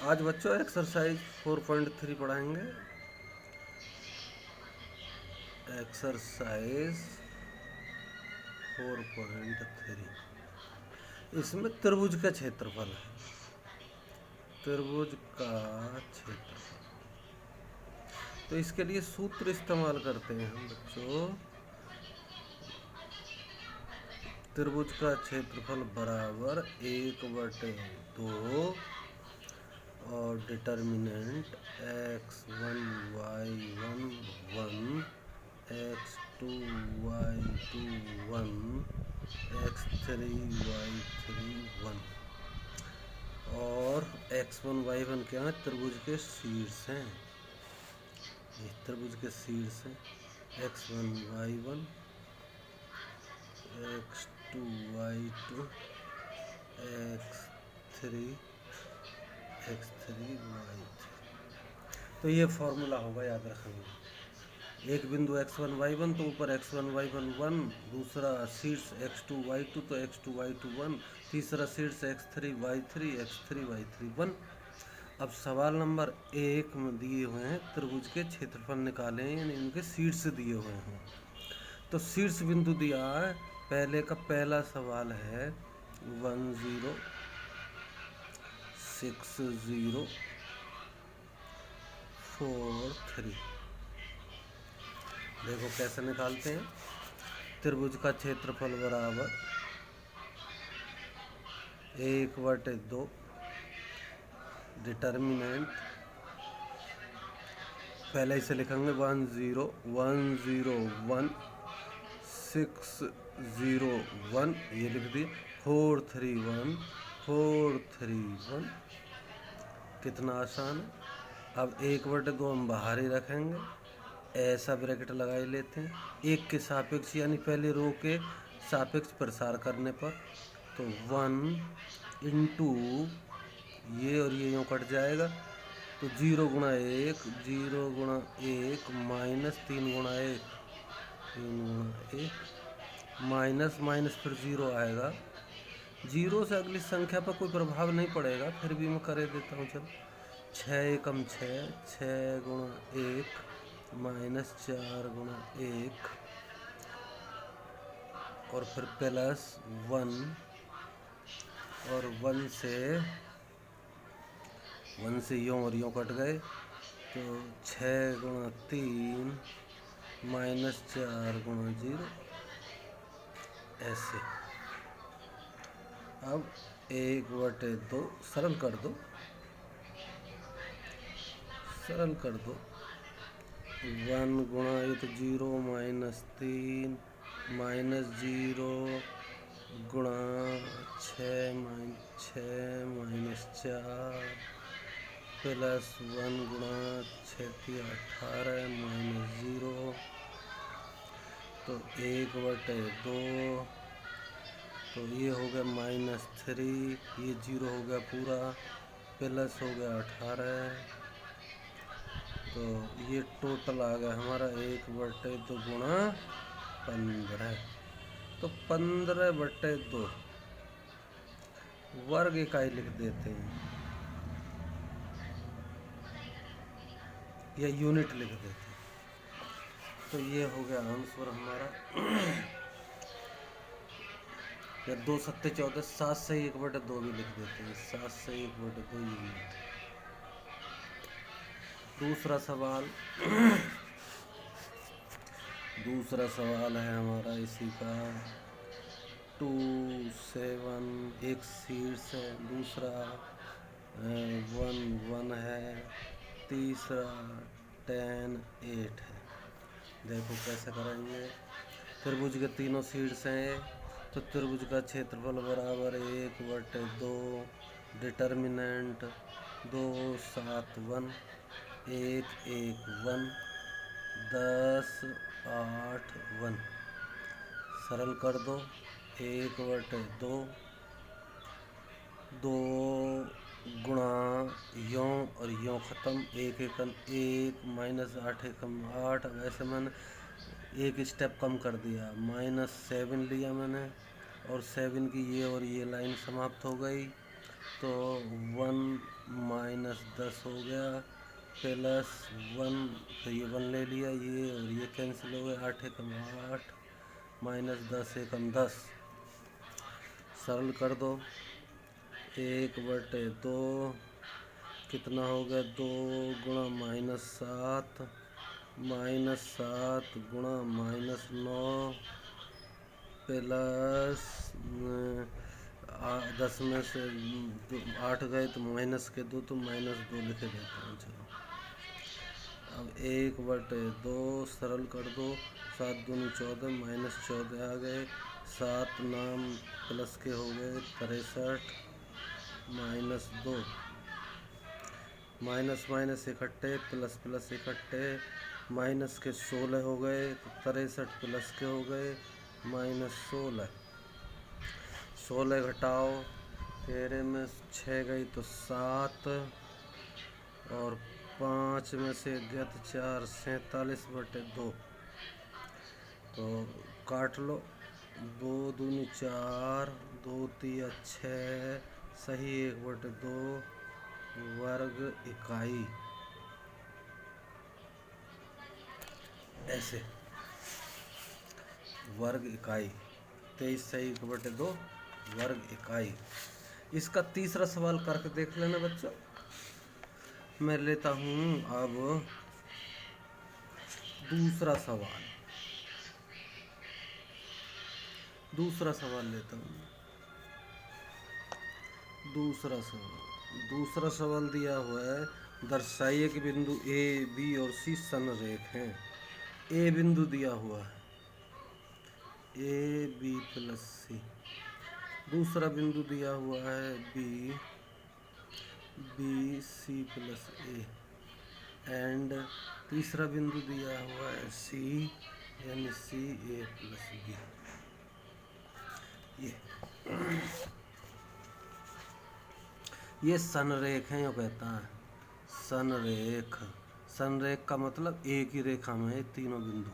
आज बच्चों एक्सरसाइज 4.3 पढ़ाएंगे। एक्सरसाइज 4.3 इसमें त्रिभुज का क्षेत्रफल है। त्रिभुज का क्षेत्रफल, तो इसके लिए सूत्र इस्तेमाल करते हैं हम बच्चों। त्रिभुज का क्षेत्रफल बराबर 1/2 और determinant x1 y1 1, x2 y2 1, x3 y3 1 और x1 y1 क्या है? त्रिभुज के शीर्ष हैं। ये त्रिभुज के शीर्ष हैं। x1 y1, x2 y2, x3 y3। तो ये फॉर्मूला होगा, याद रखेंगे। एक बिंदु x1 y1 तो ऊपर x1 y1 1, दूसरा शीर्ष x2 y2 तो x2 y2 1, तीसरा शीर्ष x3 y3 1। अब सवाल नंबर 1 में दिए हुए हैं त्रिभुज के क्षेत्रफल निकालें, यानी इनके शीर्ष दिए हुए हैं। तो शीर्ष बिंदु दिया है। पहले का पहला सवाल है 1 0 6 0 4 3। देखो कैसे निकालते हैं। त्रिभुज का क्षेत्रफल बराबर 1/2 डिटर्मिनेंट, पहले इसे लिखेंगे 1 0 1 0 1 6 0 1, ये लिख दिए। 4 3 1 4 3 1। कितना आसान है। अब 1/2 हम बाहर ही रखेंगे, ऐसा ब्रैकेट लगा ही लेते हैं। एक के सापेक्ष यानी पहले रो के सापेक्ष प्रसार करने पर, तो 1 इंटू ये और ये यूँ कट जाएगा, तो 0 गुणा 1 0 गुणा 1 माइनस 3 गुणा 1 3 गुणा 1 माइनस माइनस फिर 0 आएगा। 0 से अगली संख्या पर कोई प्रभाव नहीं पड़ेगा, फिर भी मैं कर देता हूँ। चलो 6 एकम 6 6 गुणा 1 माइनस 4 गुणा 1 और फिर प्लस 1 और 1 से यूँ और यूँ कट गए, तो 6 गुणा 3 माइनस 4 गुणा 0, ऐसे। अब 1/2 सरल कर दो, सरल कर दो। 1 गुणा ये तो 0 माइनस 3 माइनस 0 गुणा 6 माइनस 4 प्लस 1 गुणा 6 18 माइनस 0, तो 1/2, तो ये हो गया -3, ये 0 हो गया पूरा, प्लस हो गया 18, तो ये टोटल आ गया हमारा 1/2 गुणा 15, तो 15/2 वर्ग इकाई लिख देते हैं या यूनिट लिख देते हैं। तो ये हो गया आंसर हमारा। या 2 7 14, 7 से 1/2 भी लिख देते हैं, 7 से 1/2 यूनिट। दूसरा सवाल दूसरा सवाल है हमारा इसी का 2 7, एक शीर्ष है, दूसरा 1 1 है, तीसरा 10 8 है। देखो कैसे करेंगे। त्रिभुज के तीनों शीर्ष हैं, तो त्रिभुज का क्षेत्रफल बराबर 1/2 डिटर्मिनेंट 2 7 1 1 1 1 10 8 1। सरल कर दो। 1/2 2 गुणा यों और यों ख़त्म, 1 एकम 1 माइनस 8 एकम 8। अब ऐसे मैंने एक स्टेप कम कर दिया, -7 लिया मैंने, और 7 की ये और ये लाइन समाप्त हो गई। तो 1 - 10 हो गया, +1, तो ये 1 ले लिया, ये और ये कैंसिल हो गया, 8 एकम 8 -10 एकम 10। सरल कर दो, 1/2 कितना हो गया, 2 गुणा -7 -7 गुणा -9 प्लस 10 में से 8 गए तो माइनस के 2, तो -2 लिखे देता हूँ। चलो अब 1/2 सरल कर दो, 7 दूनी 14 -14 आ गए, 7 नाम प्लस के हो गए 63 -2 माइनस माइनस इकट्ठे, प्लस प्लस इकट्ठे, माइनस के 16 हो गए, तो 63 प्लस के हो गए -16। 16 घटाओ, 13 में 6 गई तो 7, और 5 में से गया तो 4, 47/2। तो काट लो, 2 दूनी 4, 2 तिया 6, सही 1/2 वर्ग इकाई। ऐसे वर्ग इकाई, 23 सही 1/2 वर्ग इकाई। इसका तीसरा सवाल करके देख लेना बच्चों। मैं लेता हूँ अब दूसरा सवाल। दूसरा सवाल लेता हूँ। दूसरा सवाल दिया हुआ है, दर्शाइए कि बिंदु ए, बी और सी समरेख हैं। ए बिंदु दिया हुआ है, ए बी प्लस सी। दूसरा बिंदु दिया हुआ है B, B C plus A. And तीसरा बिंदु दिया हुआ है सी, यानी सी ए प्लस बी। ये संरेख है, यो कहता है संरेख। संरेख का मतलब एक ही रेखा में है तीनों बिंदु,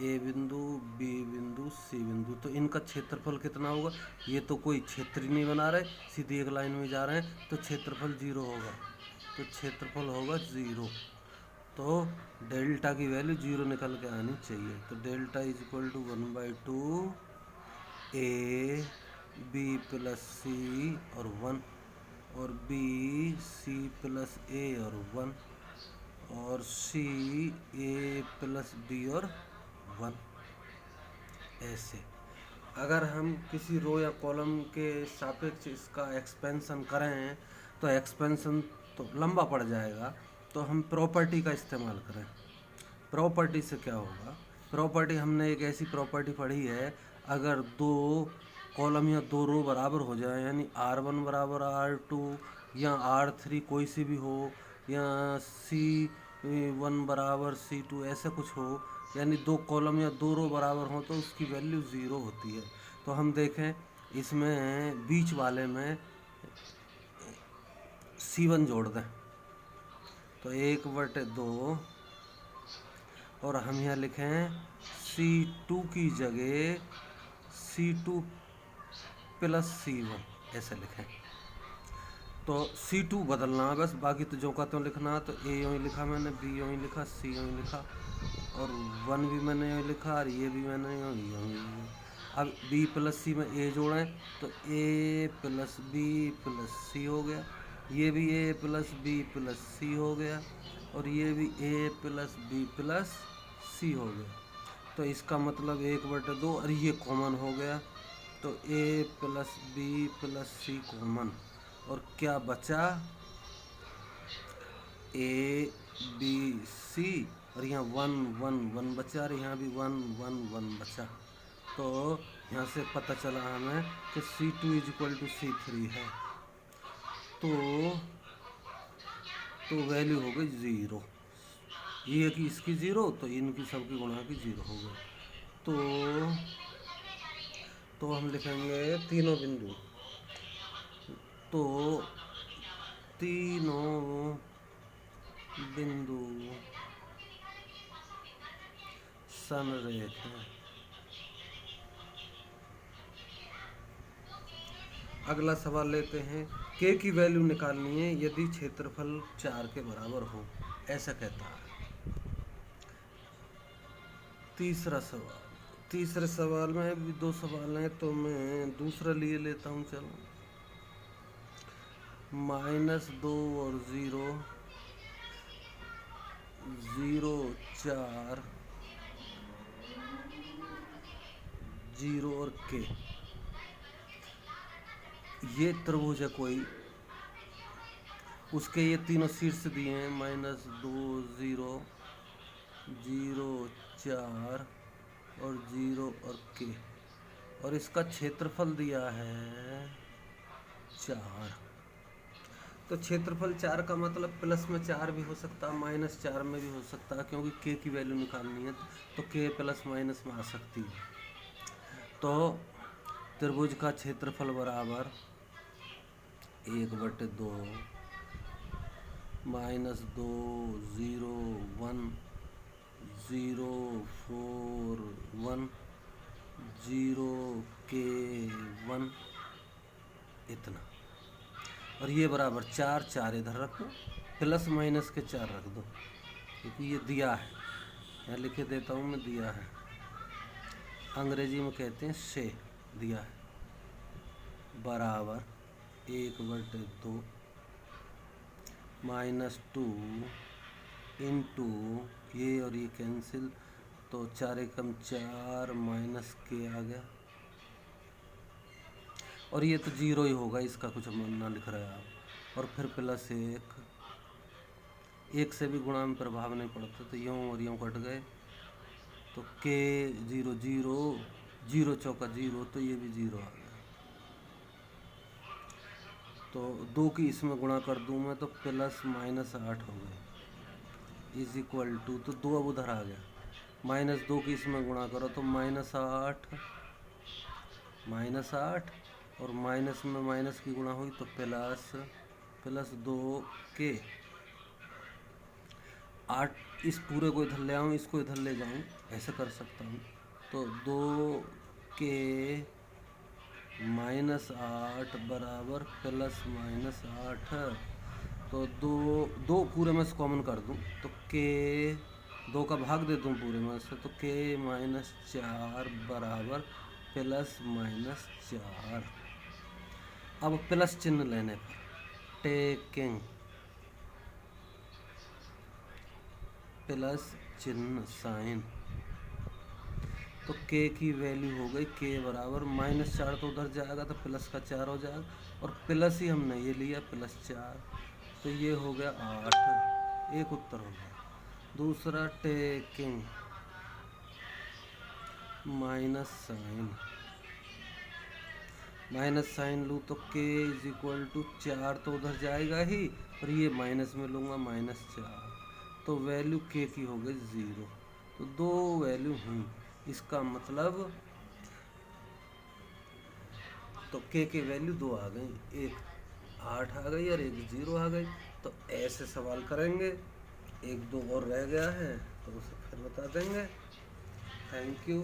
ए बिंदु, बी बिंदु, सी बिंदु। तो इनका क्षेत्रफल कितना होगा? ये तो कोई क्षेत्र ही नहीं बना रहे, सीधी एक लाइन में जा रहे हैं, तो क्षेत्रफल 0 होगा। तो क्षेत्रफल होगा 0। तो डेल्टा की वैल्यू 0 निकल के आनी चाहिए। तो delta is equal to 1/2 A B plus C और 1, और बी सी प्लस ए और 1, और सी ए प्लस बी और 1। ऐसे अगर हम किसी रो या कॉलम के सापेक्ष इसका एक्सपेंशन करें तो एक्सपेंशन तो लंबा पड़ जाएगा। तो हम प्रॉपर्टी का इस्तेमाल करें। प्रॉपर्टी से क्या होगा? प्रॉपर्टी, हमने एक ऐसी प्रॉपर्टी पढ़ी है, अगर 2 कॉलम या 2 रो बराबर हो जाए, यानी R1 बराबर R2 या R3 कोई सी भी हो, या C1 बराबर C2 ऐसा कुछ हो, यानी 2 कॉलम या 2 रो बराबर हो, तो उसकी वैल्यू 0 होती है। तो हम देखें, इसमें बीच वाले में C1 जोड़ दें तो 1/2, और हम यहाँ लिखें C2 की जगह C2 प्लस C1 ऐसे लिखें। तो C2 बदलना है बस, बाकी तो जो का त्यों लिखना है। तो A यूँ ही लिखा मैंने, B यूँ ही लिखा, C यूँ ही लिखा, और 1 भी मैंने यूँ लिखा, और ये भी मैंने यूँ ही। अब B प्लस C में A जोड़ें तो A plus B plus C हो गया, ये भी A plus B plus C हो गया, और ये भी A plus B plus C हो गया। तो इसका मतलब 1/2, और ये कॉमन हो गया, तो A plus B plus C common, और क्या बचा? A B C, और यहाँ 1 1 1 बचा, और यहाँ भी 1 1 1 बचा। तो यहाँ से पता चला हमें कि C2 is equal to C3 है। तो वैल्यू हो गई 0। ये कि इसकी 0, तो इनकी सबकी गुणा की 0 हो गई। तो हम लिखेंगे तीनों बिंदु, तो तीनों बिंदु संरेख हैं। अगला सवाल लेते हैं। के की वैल्यू निकालनी है यदि क्षेत्रफल 4 के बराबर हो, ऐसा कहता है। तीसरा सवाल, तीसरे सवाल में भी 2 सवाल हैं तो मैं दूसरा लिए लेता हूँ। चलो, -2 और 0, 0 4, 0 और के, ये त्रिभुज है कोई, उसके ये तीनों शीर्ष दिए हैं, -2 0 0 4 और 0 और के, और इसका क्षेत्रफल दिया है 4। तो क्षेत्रफल 4 का मतलब प्लस में 4 भी हो सकता है, -4 में भी हो सकता है, क्योंकि के की वैल्यू निकालनी है तो के प्लस माइनस में आ सकती है। तो त्रिभुज का क्षेत्रफल बराबर 1/2 -2 0 1 0 4 1 0 के 1, इतना। और ये बराबर 4 4 इधर रखो, प्लस माइनस के 4 रख दो, क्योंकि ये दिया है, यहाँ लिखे देता हूँ मैं, दिया है, अंग्रेजी में कहते हैं से, दिया है, बराबर 1/2 -2 इंटू ये और ये कैंसिल, तो 4 एकम 4 माइनस के आ गया, और ये तो 0 ही होगा, इसका कुछ ना लिख रहा है आप, और फिर प्लस 1 से भी गुणा में प्रभाव नहीं पड़ता, तो यूँ और यूँ कट गए, तो के 0 0 0 चौका 0, तो ये भी 0 आ गया। तो 2 की इसमें गुणा कर दूँ मैं तो प्लस -8 हो गए, इज इक्वल टू, तो 2 अब उधर आ गया, -2 की इसमें गुणा करो तो -8 और माइनस में माइनस की गुणा हुई तो +2 के 8, इस पूरे को इधर ले आऊँ, इसको इधर ले जाऊँ, ऐसे कर सकता हूँ। तो 2 के -8 बराबर +-8, तो 2 पूरे में से कॉमन कर दूँ तो के 2 का भाग दे दूँ पूरे में से, तो के -4 बराबर +-4। अब प्लस चिन्ह लेने पर, टेकिंग प्लस चिन्ह साइन, तो के की वैल्यू हो गई के बराबर -4, तो उधर जाएगा तो प्लस का 4 हो जाएगा, और प्लस ही हमने ये लिया +4, तो ये हो गया 8, एक उत्तर हो गया। दूसरा, टेकिंग माइनस साइन लूँ तो के इज इक्वल टू 4 तो उधर जाएगा ही, और ये माइनस में लूँगा -4, तो वैल्यू के की हो गई 0। तो 2 वैल्यू हुई, इसका मतलब तो के वैल्यू 2 आ गई, एक 8 आ गई और एक 0 आ गई। तो ऐसे सवाल करेंगे, 1 2 और रह गया है तो उसे फिर बता देंगे। Thank you.